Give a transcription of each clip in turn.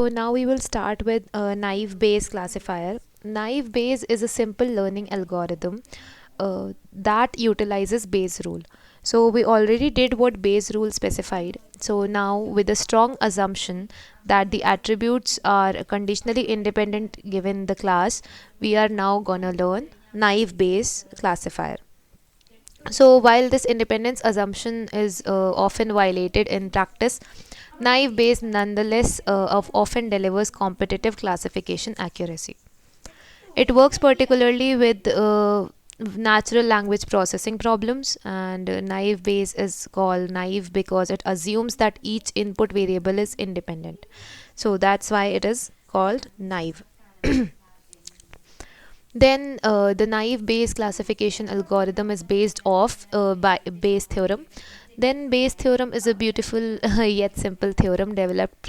So now we will start with a Naïve Bayes classifier. Naïve Bayes is a simple learning algorithm that utilizes Bayes rule. So we already did what Bayes rule specified. So now with a strong assumption that the attributes are conditionally independent given the class, we are now gonna learn Naïve Bayes classifier. So while this independence assumption is often violated in practice, Naive Bayes nonetheless often delivers competitive classification accuracy. It works particularly with natural language processing problems, and Naive Bayes is called naive because it assumes that each input variable is independent. So that's why it is called naive. Then the naive Bayes classification algorithm is based off by Bayes theorem. Then Bayes theorem is a beautiful yet simple theorem developed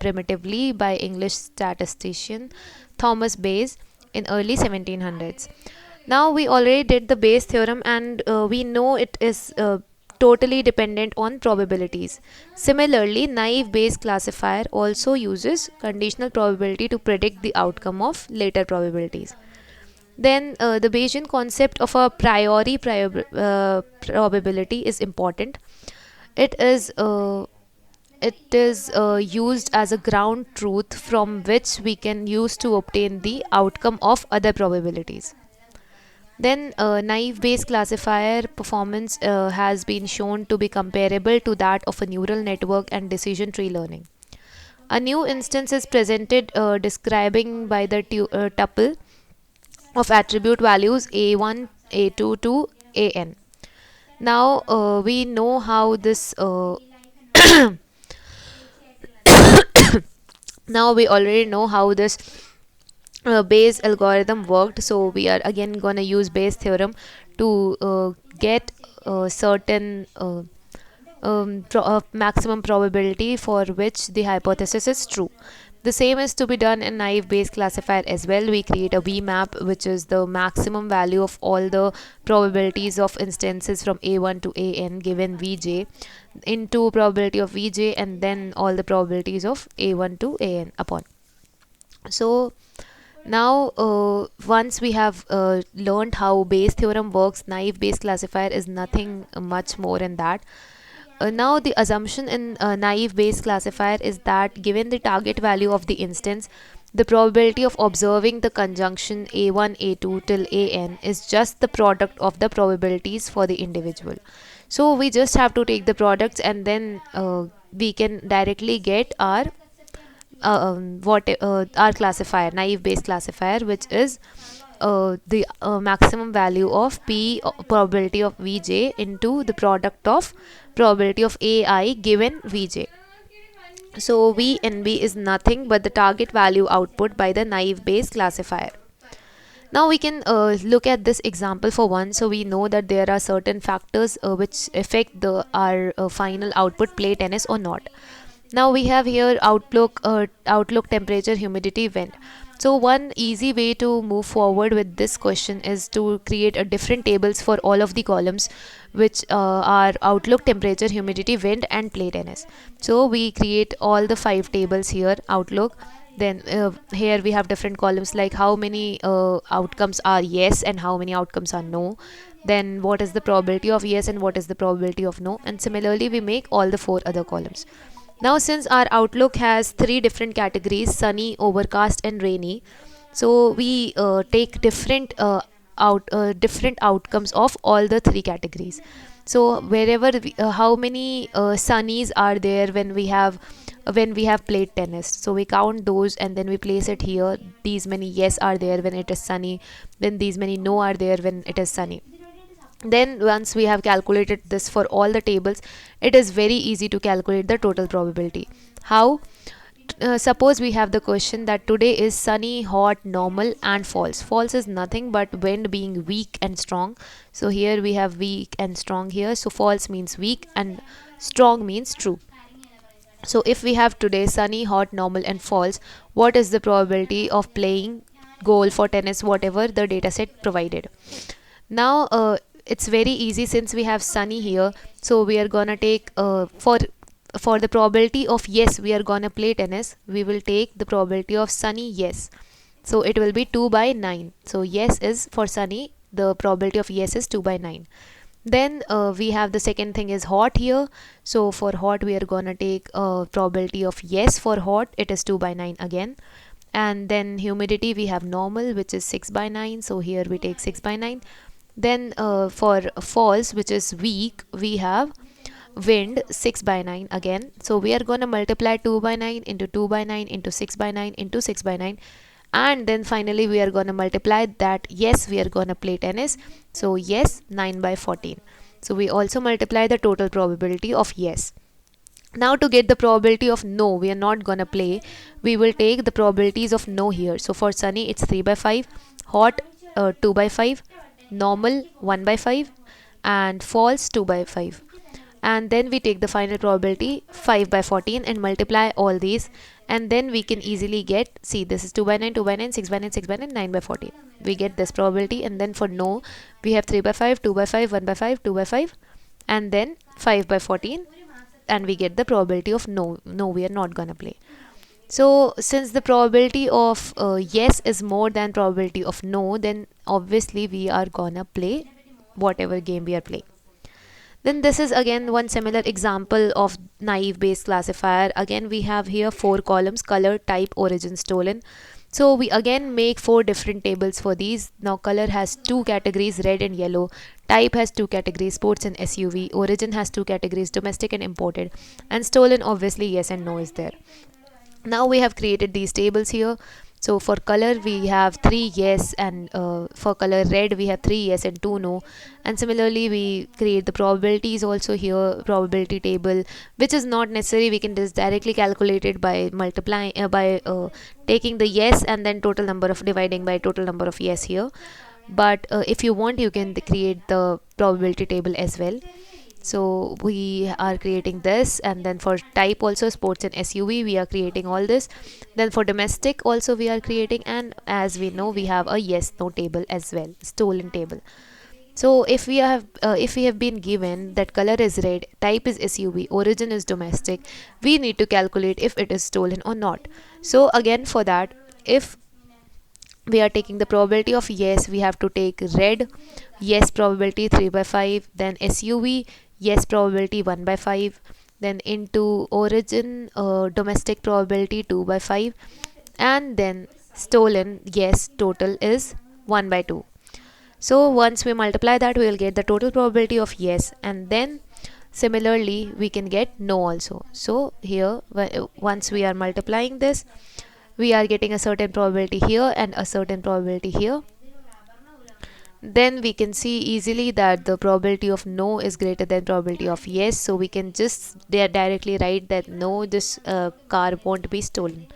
primitively by English statistician Thomas Bayes in early 1700s. Now we already did the Bayes theorem, and we know it is totally dependent on probabilities. Similarly, naive Bayes classifier also uses conditional probability to predict the outcome of later probabilities. Then the Bayesian concept of a priori probability is important. It is used as a ground truth from which we can use to obtain the outcome of other probabilities. Then naive Bayes classifier performance has been shown to be comparable to that of a neural network and decision tree learning. A new instance is presented describing by the tuple of attribute values a1, a2 to an. Now we know how this now we already know how this Bayes algorithm worked. So we are again gonna use Bayes theorem to get certain maximum probability for which the hypothesis is true. The same is to be done in naive Bayes classifier as well. We create a V map, which is the maximum value of all the probabilities of instances from a1 to an given vj, into probability of vj, and then all the probabilities of a1 to an upon. So now once we have learned how Bayes theorem works, naive Bayes classifier is nothing much more than that. Now the assumption in naive Bayes classifier is that given the target value of the instance, the probability of observing the conjunction a1 a2 till an is just the product of the probabilities for the individual. So we just have to take the products, and then we can directly get our our classifier, naive Bayes classifier, which is the maximum value of p probability of vj into the product of probability of ai given vj. So v and b is nothing but the target value output by the naive Bayes classifier. Now we can look at this example for one. So we know that there are certain factors which affect the our final output, play tennis or not. Now we have here outlook, temperature, humidity, wind. So one easy way to move forward with this question is to create a different tables for all of the columns, which are outlook, temperature, humidity, wind, and play tennis. So we create all the 5 tables here. Outlook, then here we have different columns like how many outcomes are yes and how many outcomes are no, then what is the probability of yes and what is the probability of no, and similarly we make all the 4 other columns. Now since our outlook has 3 different categories, sunny, overcast, and rainy, so we take different outcomes of all the 3 categories. So wherever how many sunnies are there when we have played tennis, so we count those and then we place it here. These many yes are there when it is sunny, then these many no are there when it is sunny. Then once we have calculated this for all the tables, it is very easy to calculate the total probability. How? Suppose we have the question that today is sunny, hot, normal, and false. False is nothing but wind being weak and strong. So here we have weak and strong here. So false means weak and strong means true. So if we have today sunny, hot, normal, and false, what is the probability of playing goal for tennis, whatever the dataset provided? Now it's very easy since we have sunny here. So we are gonna take for for the probability of yes we are gonna play tennis, we will take the probability of Sunny yes. So it will be 2 by 9. So yes is for Sunny, the probability of yes is 2 by 9. Then we have the second thing is hot here. So for hot we are gonna take probability of yes for hot, it is 2 by 9 again. And then humidity we have normal, which is 6 by 9. So here we take 6 by 9. Then for false, which is weak, we have wind 6 by 9 again. So we are going to multiply 2 by 9 into 2 by 9 into 6 by 9 into 6 by 9, and then finally we are going to multiply that yes we are going to play tennis. So yes 9 by 14. So we also multiply the total probability of yes. Now to get the probability of no, we are not gonna play, we will take the probabilities of no here. So for Sunny it's 3 by 5, hot 2 by 5, normal 1 by 5, and false 2 by 5. And then we take the final probability 5 by 14 and multiply all these, and then we can easily get, see this is 2 by 9, 2 by 9, 6 by 9, 6 by 9, 9 by 14. We get this probability. And then for no we have 3 by 5, 2 by 5, 1 by 5, 2 by 5, and then 5 by 14, and we get the probability of no. No, we are not gonna play. So since the probability of yes is more than probability of no, then obviously we are gonna play whatever game we are playing. Then this is again one similar example of naive Bayes classifier. Again we have here 4 columns: color, type, origin, stolen. So we again make 4 different tables for these. Now color has 2 categories, red and yellow. Type has 2 categories, sports and SUV. Origin has 2 categories, domestic and imported. And stolen, obviously yes and no is there. Now we have created these tables here. So for color we have 3 yes, and for color red we have 3 yes and 2 no. And similarly we create the probabilities also here, probability table, which is not necessary. We can just directly calculate it by multiplying by taking the yes and then total number of dividing by total number of yes here. But if you want, you can create the probability table as well. So we are creating this, and then for type also, sports and SUV, we are creating all this. Then for domestic also we are creating, and as we know we have a yes no table as well, stolen table. So if we have been given that color is red, type is SUV, origin is domestic, we need to calculate if it is stolen or not. So again for that, if we are taking the probability of yes, we have to take red yes probability 3 by 5, then SUV yes probability 1 by 5, then into origin domestic probability 2 by 5, and then stolen yes total is 1 by 2. So once we multiply that, we will get the total probability of yes, and then similarly we can get no also. So here once we are multiplying this, we are getting a certain probability here and a certain probability here. Then we can see easily that the probability of no is greater than probability of yes, so we can just directly write that no, this car won't be stolen.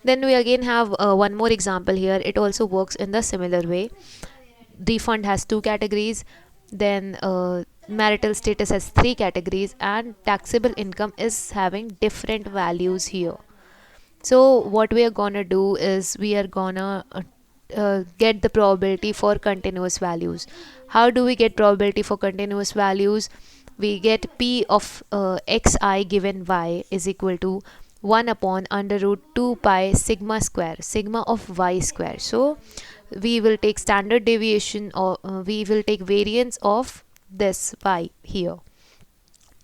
Then we again have one more example here. It also works in the similar way. Refund has 2 categories, then marital status has 3 categories, and taxable income is having different values here. So what we are gonna do is we are gonna get the probability for continuous values. How do we get probability for continuous values? We get P of xi given y is equal to 1 upon under root 2 pi sigma square, sigma of y square. So we will take standard deviation, or we will take variance of this y here.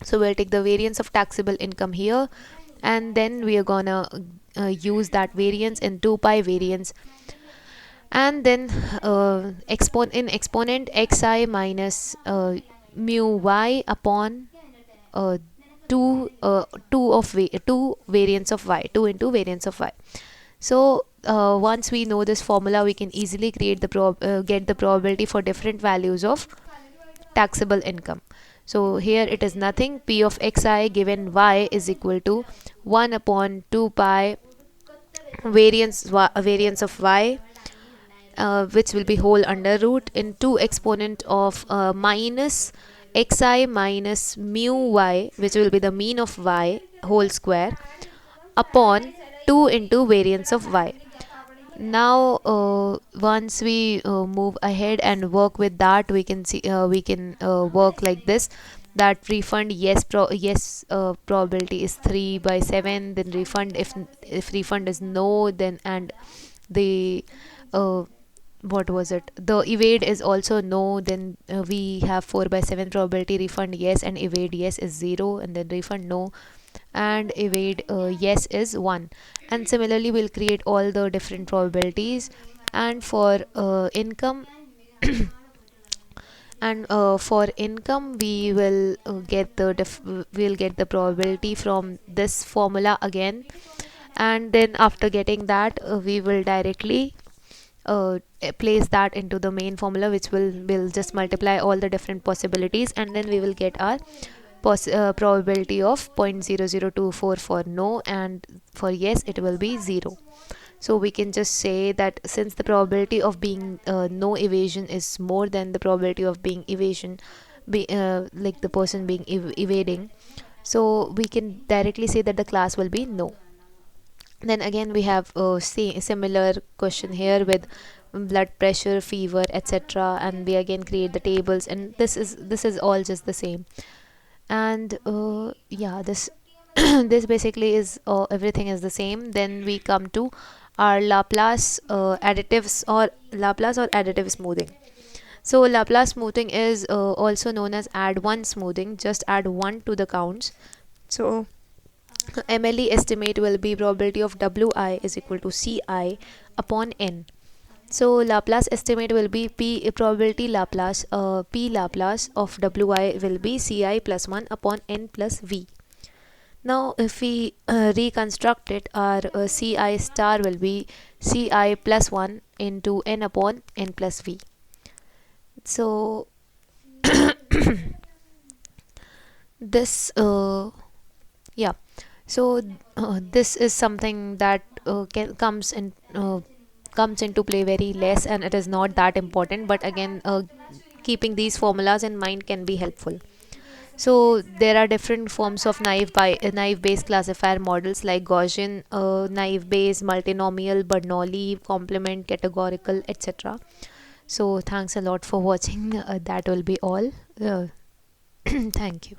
So we'll take the variance of taxable income here, and then we are gonna use that variance in 2 pi variance, and then exponent xi minus mu y upon 2 variance of y, 2 into variance of y. So once we know this formula, we can easily create the get the probability for different values of taxable income. So here it is nothing, P of xi given y is equal to 1 upon 2 pi variance of y, which will be whole under root into exponent of minus xi minus mu y, which will be the mean of y whole square, upon 2 into variance of y. Now once we move ahead and work with that, we can see work like this, that refund probability is 3 by 7, then refund, if refund is no, then and the uh, what was it, the evade is also no, then we have 4 by 7 probability, refund yes and evade yes is 0, and then refund no and evade yes is 1. And similarly we'll create all the different probabilities. And for income and for income we will we'll get the probability from this formula again, and then after getting that we will directly place that into the main formula, which will just multiply all the different possibilities, and then we will get our probability of 0.0024 for no, and for yes it will be 0. So we can just say that since the probability of being no evasion is more than the probability of being evasion, like the person being evading, so we can directly say that the class will be no. Then again we have a similar question here with blood pressure, fever, etc., and we again create the tables, and this is all just the same. And yeah, this this basically is everything is the same. Then we come to our Laplace additive smoothing. So Laplace smoothing is also known as add one smoothing. Just add 1 to the counts. So MLE estimate will be probability of Wi is equal to Ci upon n. So Laplace estimate will be P probability Laplace P Laplace of Wi will be Ci plus 1 upon n plus v. Now if we reconstruct it, our Ci star will be Ci plus 1 into n upon n plus v. So this yeah, so this is something that comes into play very less, and it is not that important, but again keeping these formulas in mind can be helpful. So there are different forms of naive Bayes classifier models like Gaussian, naive Bayes, multinomial, Bernoulli, complement, categorical, etc. So thanks a lot for watching. That will be all. Thank you.